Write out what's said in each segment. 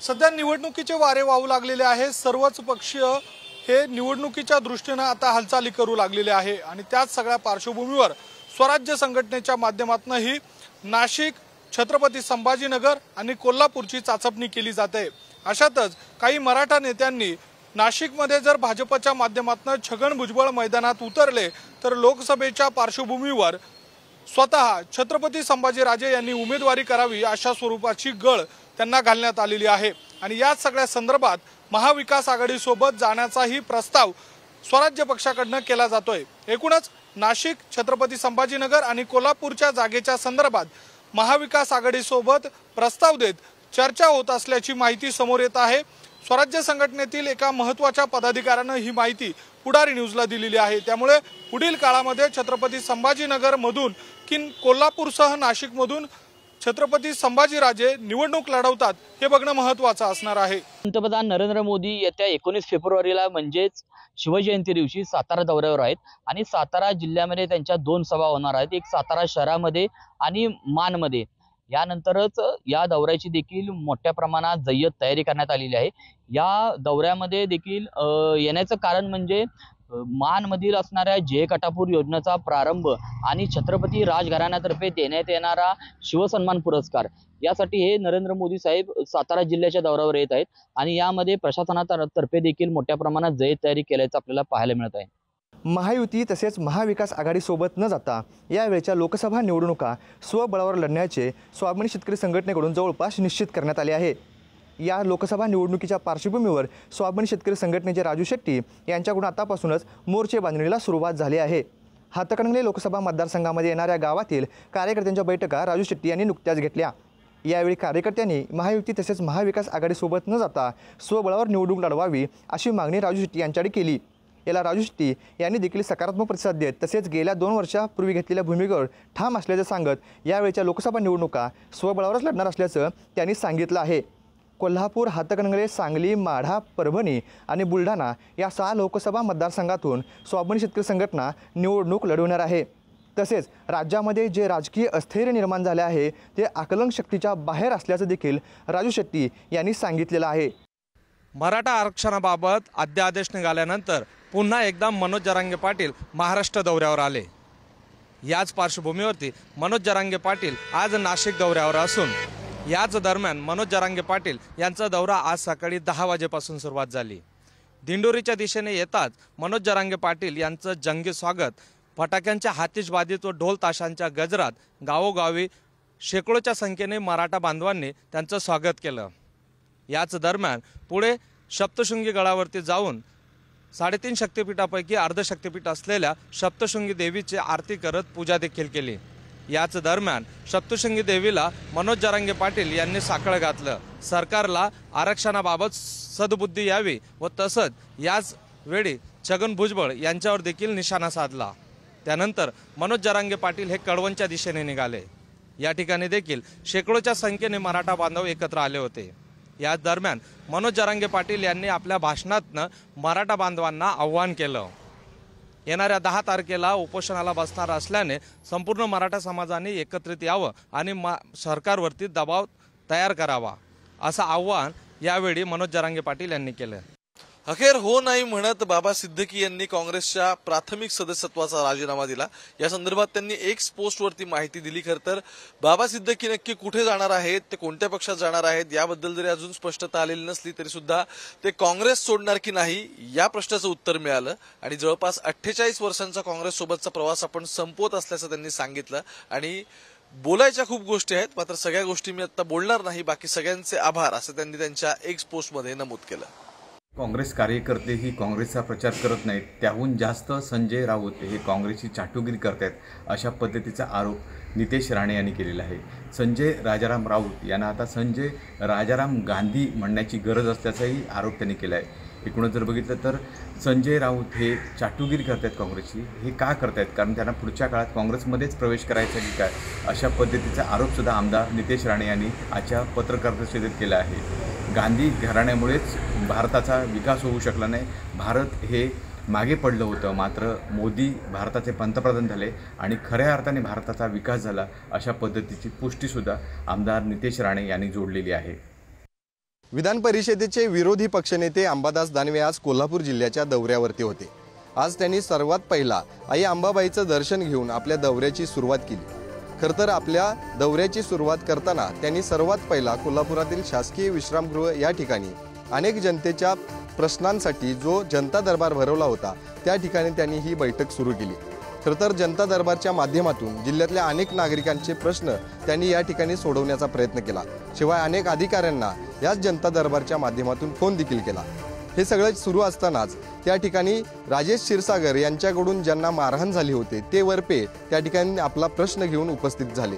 सध्या निवडणुकीचे वारे वाहू लागलेले आहे। सर्वच पक्ष हे निवडणुकीच्या दृष्टीने आता हालचाली करू लागलेले आहे आणि त्याच सगळ्या पार्श्वभूमीवर स्वराज्य संघटनेच्या माध्यमातून ही नाशिक, छत्रपती संभाजीनगर आणि कोल्हापूरची चाचपणी केली जाते। अशातच काही मराठा नेत्यांनी नाशिकमध्ये जर भाजपच्या माध्यमातून छगन भुजबळ मैदानात उतरले तर लोकसभेच्या पार्श्वभूमीवर स्वतः छत्रपती संभाजीराजे यांनी उमेदवारी करावी अशा स्वरूपाची गळ त्यांना घालण्यात आलेली आहे आणि या सगळ्या संदर्भात महाविकास आघाडी सोबत जाण्याचाही प्रस्ताव स्वराज्य पक्षाकडून केला जातोय। एकूणच नाशिक, छत्रपती संभाजीनगर आणि कोल्हापूरच्या जागेच्या संदर्भात महाविकास आघाडी सोबत प्रस्ताव देत चर्चा होत असल्याची माहिती समोर येत आहे। स्वराज्य संघटनेतील एका महत्त्वाच्या पदाधिकाऱ्याने ही माहिती पुढारी न्यूजला दिलेली आहे। त्यामुळे पुढील काळामध्ये छत्रपती संभाजीनगर मधून की कोल्हापूरसह नाशिक मधून छत्रपती संभाजीराजे निवडणूक लढवतात हे बघणं महत्त्वाचं असणार आहे। पंतप्रधान नरेंद्र मोदी येत्या 19 फेब्रुवारीला म्हणजेच शिवजयंती दिवशी सातारा दौऱ्यावर आहेत आणि सातारा जिल्ह्यामध्ये त्यांच्या 2 सभा होणार आहेत, एक सातारा शहरामध्ये आणि मानमध्ये। यानंतरच या दौऱ्याची देखील मोठ्या प्रमाणात जय्यत तयारी करण्यात आलेली आहे। या दौऱ्यामध्ये देखील येण्याचं कारण म्हणजे मानमधील असणाऱ्या जे कटापूर योजनेचा प्रारंभ आणि छत्रपती राजघराण्यातर्फे देण्यात येणारा शिवसन्मान पुरस्कार यासाठी हे नरेंद्र मोदी साहेब सातारा जिल्ह्याच्या दौऱ्यावर येत आहेत आणि यामध्ये प्रशासनातर्फे देखील मोठ्या प्रमाणात जय्यत तयारी केल्याचं आपल्याला पाहायला मिळत आहे। महायुती तसेच महाविकास आघाडी सोबत न जाता यावेळच्या लोकसभा निवडणुका स्वबळावर लढण्याचे स्वाभिमानी शेतकरी संघटनेकडून जवळपास निश्चित करण्यात आले आहे। या लोकसभा निवडणुकीच्या पार्श्वभूमीवर स्वाभिमानी शेतकरी संघटनेचे राजू शेट्टी यांच्याकडून आतापासूनच मोर्चे बांधणीला सुरुवात झाली आहे। हातकणंगले लोकसभा मतदारसंघामध्ये येणाऱ्या गावातील कार्यकर्त्यांच्या बैठका राजू शेट्टी यांनी नुकत्याच घेतल्या। यावेळी कार्यकर्त्यांनी महायुती तसेच महाविकास आघाडीसोबत न जाता स्वबळावर निवडणूक लढवावी अशी मागणी राजू शेट्टी यांच्याकडे केली। याला राजू शेट्टी यांनी देखील सकारात्मक प्रतिसाद देत तसेच गेल्या 2 वर्षापूर्वी घेतलेल्या भूमिकेवर ठाम असल्याचं सांगत यावेळच्या लोकसभा निवडणुका स्वबळावरच लढणार असल्याचं त्यांनी सांगितलं आहे। कोल्हापूर, हातकणंगले, सांगली, माढा, परभणी आणि बुलढाणा या 6 लोकसभा मतदारसंघातून स्वाभिमानी शेतकरी संघटना निवडणूक लढवणार आहे। तसेच राज्यामध्ये जे राजकीय अस्थैर्य निर्माण झाले आहे ते आकलन शक्तीच्या बाहेर असल्याचं देखील राजू शेट्टी यांनी सांगितलेलं आहे। मराठा आरक्षणाबाबत अध्यादेश निघाल्यानंतर पुन्हा एकदा मनोज जरांगे पाटील महाराष्ट्र दौऱ्यावर आले। याच पार्श्वभूमीवरती मनोज जरांगे पाटील आज नाशिक दौऱ्यावर असून याच दरम्यान मनोज जरांगे पाटील यांचा दौरा आज सकाळी 10 वाजेपासून सुरुवात झाली। दिंडोरीच्या दिशेने येताच मनोज जरांगे पाटील यांचं जंगी स्वागत फटाक्यांच्या हातीशबाजीत व ढोल ताशांच्या गजरात गावोगावी शेकडोच्या संख्येने मराठा बांधवांनी त्यांचं स्वागत केलं। याच दरम्यान पुढे सप्तशृंगी गडावरती जाऊन 3.5 शक्तिपीठापैकी अर्ध शक्तिपीठ असलेल्या सप्तशृंगी देवीची आरती करत पूजा देखील केली। याच दरम्यान सप्तशृंगी देवीला मनोज जरांगे पाटील यांनी साकडं घातलं। सरकारला आरक्षणाबाबत सद्बुद्धी यावी व तसंच याच वेळी छगन भुजबळ यांच्यावर देखील निशाणा साधला। त्यानंतर मनोज जरांगे पाटील हे कळवणच्या दिशेने निघाले। या ठिकाणी देखील शेकडोच्या संख्येने मराठा बांधव एकत्र आले होते। या दरम्यान मनोज जरांगे पाटील यांनी आपल्या भाषणातनं मराठा बांधवांना आव्हान केलं। येणाऱ्या 10 तारखेला उपोषणाला बसणार असल्याने संपूर्ण मराठा समाजाने एकत्रित यावं आणि सरकारवरती दबाव तयार करावा असं आव्हान यावेळी मनोज जरांगे पाटील यांनी केलं। अखेर हो नाही म्हणत बाबा सिद्दीकी यांनी काँग्रेसच्या प्राथमिक सदस्यत्वाचा राजीनामा दिला। या संदर्भात त्यांनी एक्स पोस्टवरती माहिती दिली। खरं तर बाबा सिद्दीकी नक्की कुठे जाणार आहेत, ते कोणत्या पक्षात जाणार आहेत याबद्दल जरी अजून स्पष्टता आलेली नसली तरी सुद्धा ते काँग्रेस सोडणार की नाही या प्रश्नाचं उत्तर मिळालं आणि जवळपास 48 वर्षांचा काँग्रेस सोबतचा प्रवास आपण संपवत असल्याचं त्यांनी सांगितलं। आणि बोलायच्या खूप गोष्टी आहेत, मात्र सगळ्या गोष्टी मी आता बोलणार नाही। बाकी सगळ्यांचे आभार असं त्यांनी त्यांच्या एक्स पोस्टमध्ये नमूद केलं। काँग्रेस कार्यकर्ते ही काँग्रेसचा प्रचार करत नाहीत, त्याहून जास्त संजय राऊत हे काँग्रेसची चाटुगिरी करतात अशा पद्धतीचा आरोप नितेश राणे यांनी केलेला आहे। संजय राजाराम राऊत यांना आता संजय राजाराम गांधी म्हणण्याची गरज असल्याचाही आरोप त्यांनी केला आहे। एकूणच जर बघितलं तर संजय राऊत हे चाटुगिरी करतात काँग्रेसची। हे का करतात? कारण त्यांना पुढच्या काळात काँग्रेसमध्येच प्रवेश करायचा की काय अशा पद्धतीचा आरोपसुद्धा आमदार नितेश राणे यांनी आजच्या पत्रकार परिषदेत केला आहे। गांधी घराण्यामुळेच भारताचा विकास होऊ शकला नाही, भारत हे मागे पडलं होतं, मात्र मोदी भारताचे पंतप्रधान झाले आणि खऱ्या अर्थाने भारताचा विकास झाला अशा पद्धतीची पुष्टीसुद्धा आमदार नितेश राणे यांनी जोडलेली आहे। विधान परिषदेचे विरोधी पक्षनेते अंबादास दानवे आज कोल्हापूर जिल्ह्याच्या दौऱ्यावरती होते। आज त्यांनी सर्वात पहिला आई अंबाबाईचं दर्शन घेऊन आपल्या दौऱ्याची सुरुवात केली। खरं तर आपल्या दौऱ्याची सुरुवात करताना त्यांनी सर्वात पहिला कोल्हापुरातील शासकीय विश्रामगृह या ठिकाणी अनेक जनतेच्या प्रश्नांसाठी जो जनता दरबार भरवला होता त्या ठिकाणी त्यांनी ही बैठक सुरू केली। खरं तर जनता दरबारच्या माध्यमातून जिल्ह्यातल्या अनेक नागरिकांचे प्रश्न त्यांनी या ठिकाणी सोडवण्याचा प्रयत्न केला। शिवाय अनेक अधिकाऱ्यांना याच जनता दरबारच्या माध्यमातून फोन देखील केला। हे सगळं सुरू असतानाच त्या ठिकाणी राजेश क्षीरसागर यांच्याकडून ज्यांना मारहाण झाली होती ते वरपे त्या ठिकाणी आपला प्रश्न घेऊन उपस्थित झाले।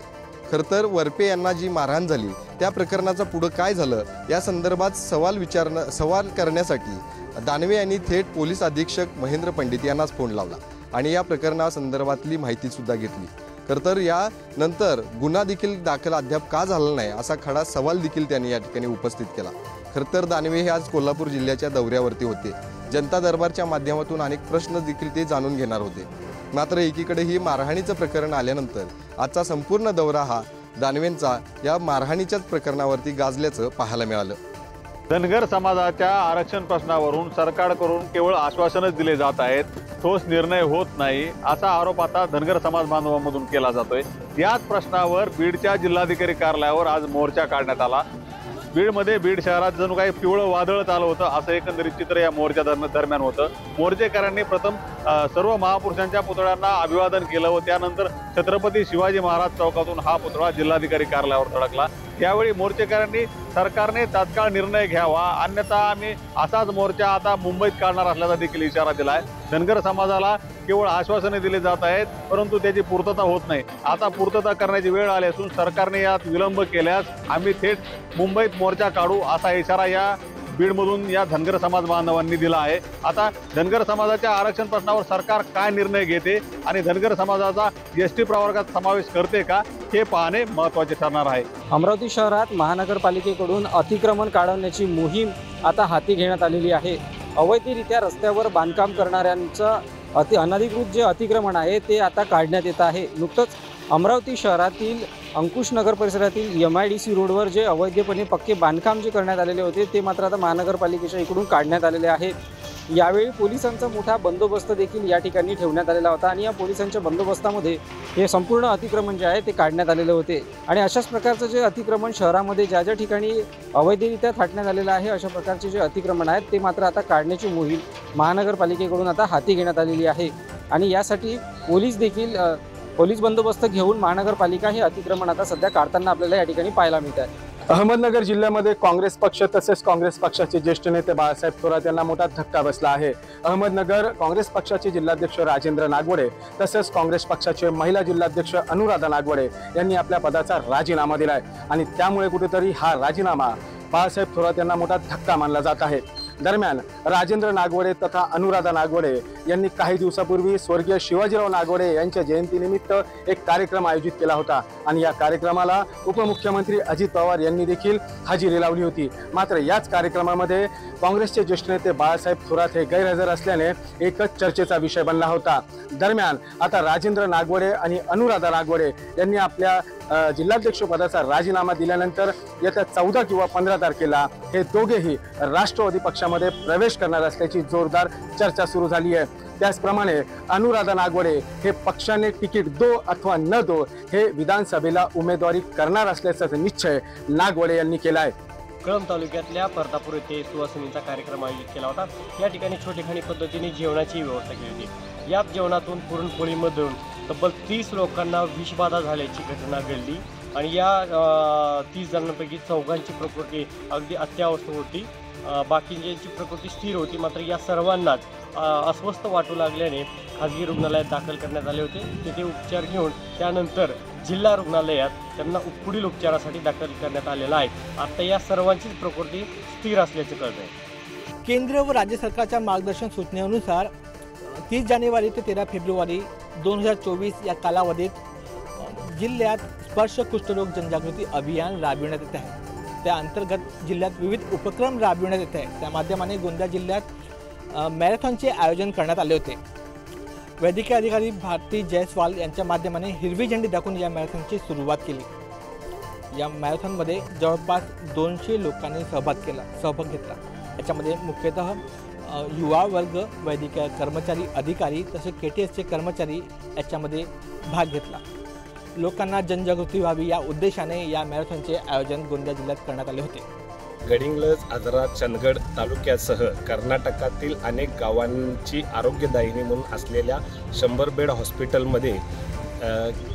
खरं तर वरपे यांना जी मारहाण झाली त्या प्रकरणाचं पुढं काय झालं या संदर्भात सवाल करण्यासाठी दानवे यांनी थेट पोलीस अधीक्षक महेंद्र पंडित यांनाच फोन लावला आणि या प्रकरणासंदर्भातली माहिती सुद्धा घेतली। खरं तर यानंतर गुन्हा देखील दाखल अद्याप का झाला नाही असा खडा सवाल देखील त्यांनी या ठिकाणी उपस्थित केला। खरं तर दानवे हे आज कोल्हापूर जिल्ह्याच्या दौऱ्यावरती होते। जनता दरबारच्या माध्यमातून अनेक प्रश्न देखील ते जाणून घेणार होते। मात्र एकीकडे ही मारहाणीचं प्रकरण आल्यानंतर आजचा संपूर्ण दौरा हा दानवेंचा या मारहाणीच्याच प्रकरणावरती गाजल्याचं पाहायला मिळालं। धनगर समाजाच्या आरक्षण प्रश्नावरून सरकारकडून केवळ आश्वासनच दिले जात आहेत, ठोस निर्णय होत नाही असा आरोप आता धनगर समाज बांधवांमधून केला जातोय। याच प्रश्नावर बीडच्या जिल्हाधिकारी कार्यालयावर आज मोर्चा काढण्यात आला। बीडमध्ये बीड शहरात जणू काही पिवळं वादळ आलं होतं असं एकंदरीत चित्र या मोर्चा दरम्यान होतं। मोर्चेकऱ्यांनी प्रथम सर्व महापुरुषांच्या पुतळ्यांना अभिवादन केलं व त्यानंतर छत्रपती शिवाजी महाराज चौकातून हा पुतळा जिल्हाधिकारी कार्यालयावर धडकला। त्यावेळी मोर्चेकऱ्यांनी सरकारने तात्काळ निर्णय घ्यावा अन्यथा आम्ही असाच मोर्चा आता मुंबईत काढणार असल्याचा देखील इशारा दिला आहे। धनगर समाजाला केवळ आश्वासने दिली जात आहेत परंतु त्याची पूर्तता होत नाही। आता पूर्तता करण्याची वेळ आली असून सरकारने यात विलंब केल्यास आम्ही थेट मुंबईत मोर्चा काढू असा इशारा या बीडमधून या धनगर समाज बांधवांनी दिला आहे। आता धनगर समाजाच्या आरक्षण प्रश्नावर सरकार काय निर्णय घेते आणि धनगर समाजाचा एसटी प्रवर्गात समावेश करते का हे पाहणे महत्त्वाचे ठरणार आहे। अमरावती शहरात महानगरपालिकेकडून अतिक्रमण काढवण्याची मोहीम आता हाती घेण्यात आलेली आहे। अवैधरित्या रस्त्यावर बांधकाम करणाऱ्यांचं अनधिकृत जे अतिक्रमण आहे ते आता काढण्यात येत आहे। नुकतंच अमरावती शहरातील अंकुश नगर परिसरातील MIDC रोडवर जे अवैधपणे पक्के बांधकाम जे करण्यात आलेले होते ते मात्र आता महानगरपालिकेच्या इकडून काढण्यात आलेले आहे। यावेळी पोलिसांचा मोठा बंदोबस्त देखील या ठिकाणी ठेवण्यात आलेला होता आणि या पोलिसांच्या बंदोबस्तामध्ये हे संपूर्ण अतिक्रमण जे आहे ते काढण्यात आलेले होते आणि अशाच प्रकारचं जे अतिक्रमण शहरामध्ये ज्या ज्या ठिकाणी अवैधरित्या थाटण्यात आलेलं आहे अशा प्रकारचे जे अतिक्रमण आहेत ते मात्र आता काढण्याची मोहीम महानगरपालिकेकडून आता हाती घेण्यात आलेली आहे आणि यासाठी पोलीस बंदोबस्त घेऊन महानगरपालिका हे अतिक्रमण आता सध्या काढताना आपल्याला या ठिकाणी पाहायला मिळत आहे। अहमदनगर जिल्ह्यामध्ये काँग्रेस पक्ष तसेच काँग्रेस पक्षाचे ज्येष्ठ नेते बाळासाहेब थोरात यांना मोठा धक्का बसला आहे। अहमदनगर काँग्रेस पक्षाचे जिल्हाध्यक्ष राजेंद्र नागवडे तसेच काँग्रेस पक्षाचे महिला जिल्हाध्यक्ष अनुराधा नागवडे यांनी आपल्या पदाचा राजीनामा दिलाय आणि त्यामुळे कुठेतरी हा राजीनामा बाळासाहेब थोरात यांना मोठा धक्का मानला जात आहे। दरम्यान राजेंद्र नागवडे तथा अनुराधा नागवडे यांनी काही दिवसापूर्वी स्वर्गीय शिवाजीराव नागवडे यांच्या जयंतीनिमित्त एक कार्यक्रम आयोजित केला होता आणि या कार्यक्रमाला उपमुख्यमंत्री अजित पवार यांनी देखील हजेरी लावली होती। मात्र याच कार्यक्रमामध्ये काँग्रेसचे ज्येष्ठ नेते बाळासाहेब थोरात हे गैरहजर असल्याने एकच चर्चेचा विषय बनला होता। दरम्यान आता राजेंद्र नागवडे आणि अनुराधा नागवडे यांनी आपल्या जिल्हाध्यक्ष पदाचा राजीनामा दिल्यानंतर येत्या 14 किंवा 15 तारखेला हे दोघेही राष्ट्रवादी पक्षामध्ये प्रवेश करणार असल्याची जोरदार चर्चा सुरू झाली आहे। त्याचप्रमाणे अनुराधा नागवडे हे पक्षाने तिकीट दो अथवा न दो हे विधानसभेला उमेदवारी करणार असल्याचा निश्चय नागवडे यांनी केला आहे। कळंब तालुक्यातल्या परतापूर येथे सुवासिनीचा कार्यक्रम आयोजित केला होता। या ठिकाणी छोटेखानी पद्धतीने जेवणाची व्यवस्था केली होती। या जेवणातून पुरणपोळीमधून तब्बल 30 लोकांना विषबाधा झाल्याची घटना घडली आणि या 30 जणांपैकी 4 प्रकृती अगदी अत्यावस्थ होती, बाकींची प्रकृती स्थिर होती। मात्र या सर्वांनाच अस्वस्थ वाटू लागल्याने खाजगी रुग्णालयात दाखल करण्यात आले होते। तिथे उपचार घेऊन त्यानंतर जिल्हा रुग्णालयात त्यांना पुढील उपचारासाठी दाखल करण्यात आलेला आहे। आता या सर्वांचीच प्रकृती स्थिर असल्याचे कळत आहे। केंद्र व राज्य सरकारच्या मार्गदर्शन सूचनेनुसार 30 जानेवारी ते 13 फेब्रुवारी 2024 या कालावधीत जिल्ह्यात स्पर्श कुष्ठरोग जनजागृती अभियान राबविण्यात येत आहे। त्या अंतर्गत जिल्ह्यात विविध उपक्रम राबविण्यात येत आहेत। त्या माध्यमाने गोंदिया जिल्ह्यात मॅरेथॉनचे आयोजन करण्यात आले होते। वैद्यकीय अधिकारी भारती जयस्वाल यांच्या माध्यमाने हिरवी झेंडी दाखवून या मॅरेथॉनची सुरुवात केली। या मॅरेथॉनमध्ये जवळपास 200 लोकांनी सहभाग घेतला। याच्यामध्ये मुख्यतः युवा वर्ग, वैद्यकीय कर्मचारी, अधिकारी तसेच KTSचे कर्मचारी याच्यामध्ये भाग घेतला। लोकांना जनजागृती व्हावी या उद्देशाने या मॅरेथॉनचे आयोजन गोंदिया जिल्ह्यात करण्यात आले होते। गडिंग्लज, आजरा, चंदगड तालुक्यासह कर्नाटकातील अनेक गावांची आरोग्यदायिनी म्हणून असलेल्या 100 बेड हॉस्पिटलमध्ये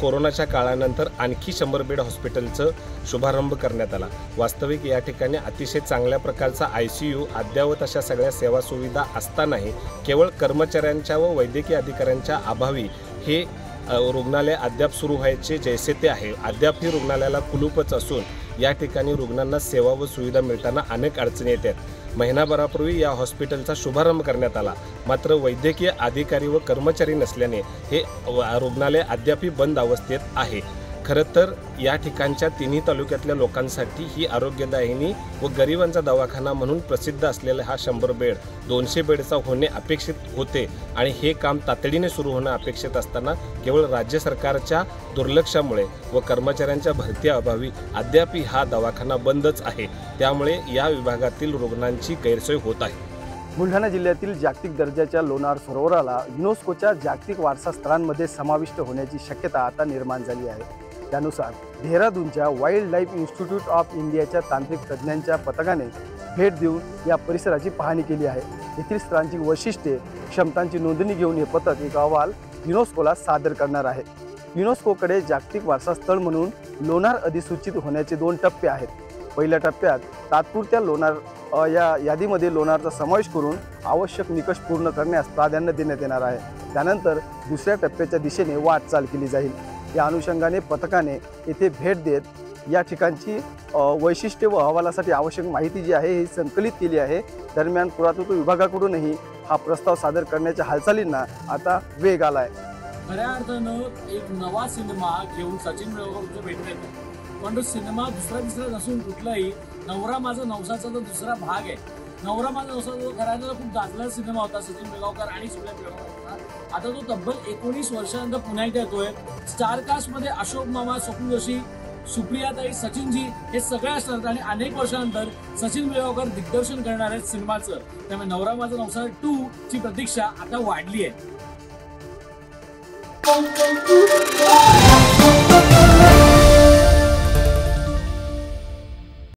कोरोनाच्या काळानंतर आणखी 100 बेड हॉस्पिटलचं शुभारंभ करण्यात आला। वास्तविक या ठिकाणी अतिशय चांगल्या प्रकारचा ICU, अद्ययावत अशा सगळ्या सेवा सुविधा असतानाही केवळ कर्मचाऱ्यांच्या व वैद्यकीय अधिकाऱ्यांच्या अभावी हे रुग्णालय अद्याप सुरू व्हायचे जैसे ते आहे। अद्याप ही रुग्णालयाला कुलूपच असून या ठिकाणी रुग्णांना सेवा व सुविधा मिळताना अनेक अडचणी येतात। महिनाभरापूर्वी या हॉस्पिटलचा शुभारंभ करण्यात आला, मात्र वैद्यकीय अधिकारी व कर्मचारी नसल्याने हे रुग्णालय अद्यापही बंद अवस्थेत आहे। खरं तर या ठिकाणच्या तिन्ही तालुक्यातल्या लोकांसाठी ही आरोग्यदायिनी व गरिबांचा दवाखाना म्हणून प्रसिद्ध असलेला हा 100 बेड 200 बेडचा होणे अपेक्षित होते आणि हे काम तातडीने सुरू होणं अपेक्षित असताना केवळ राज्य सरकारच्या दुर्लक्षामुळे व कर्मचाऱ्यांच्या भरती अभावी अद्यापही हा दवाखाना बंदच आहे। त्यामुळे या विभागातील रुग्णांची गैरसोय होत आहे। बुलढाणा जिल्ह्यातील जागतिक दर्जाच्या लोणार सरोवराला युनेस्कोच्या जागतिक वारसा स्थळांमध्ये समाविष्ट होण्याची शक्यता आता निर्माण झाली आहे। त्यानुसार देहरादूनच्या वाईल्ड लाईफ इन्स्टिट्यूट ऑफ इंडियाच्या तांत्रिक तज्ज्ञांच्या पथकाने भेट देऊन या परिसराची पाहणी केली आहे। येथील स्थळांची वैशिष्ट्ये, क्षमतांची नोंदणी घेऊन हे पथक एक अहवाल युनेस्कोला सादर करणार आहे। युनेस्कोकडे जागतिक वारसा स्थळ म्हणून लोणार अधिसूचित होण्याचे 2 टप्पे आहेत। पहिल्या टप्प्यात तात्पुरत्या लोणार या यादीमध्ये लोणारचा समावेश करून आवश्यक निकष पूर्ण करण्यास प्राधान्य देण्यात येणार आहे। त्यानंतर दुसऱ्या टप्प्याच्या दिशेने वाटचाल केली जाईल। या अनुषंगाने पथकाने येथे भेट देत या ठिकाणची वैशिष्ट्ये व अहवालासाठी आवश्यक माहिती जी आहे ही संकलित केली आहे। दरम्यान पुरातत्व विभागाकडूनही हा प्रस्ताव सादर करण्याच्या हालचालींना आता वेग आला आहे। खऱ्या अर्थानं एक नवा सिनेमा घेऊन सचिन पिळगावकर भेटले, पण तो सिनेमा दुसरा नसून कुठलाही नवरा माझा नवसाचा जो दुसरा भाग आहे। नवरा माझा नवसाचा जो खऱ्या खूप गाजलेला सिनेमा होता सचिन पिळगावकर आणि सूर्या पिळगावकर। आता तो तब्बल 19 वर्षानंतर पुन्हा एकदा येतोय। स्टारकास्ट मध्ये अशोक मामा, स्वप्न जोशी, सुप्रियाताई, सचिनजी हे सगळे असतात आणि अनेक वर्षानंतर सचिन पिळगावकर दिग्दर्शन करणार आहेत सिनेमाचं। त्यामुळे नवरा माझा नवसा 2 ची प्रतीक्षा आता वाढली आहे।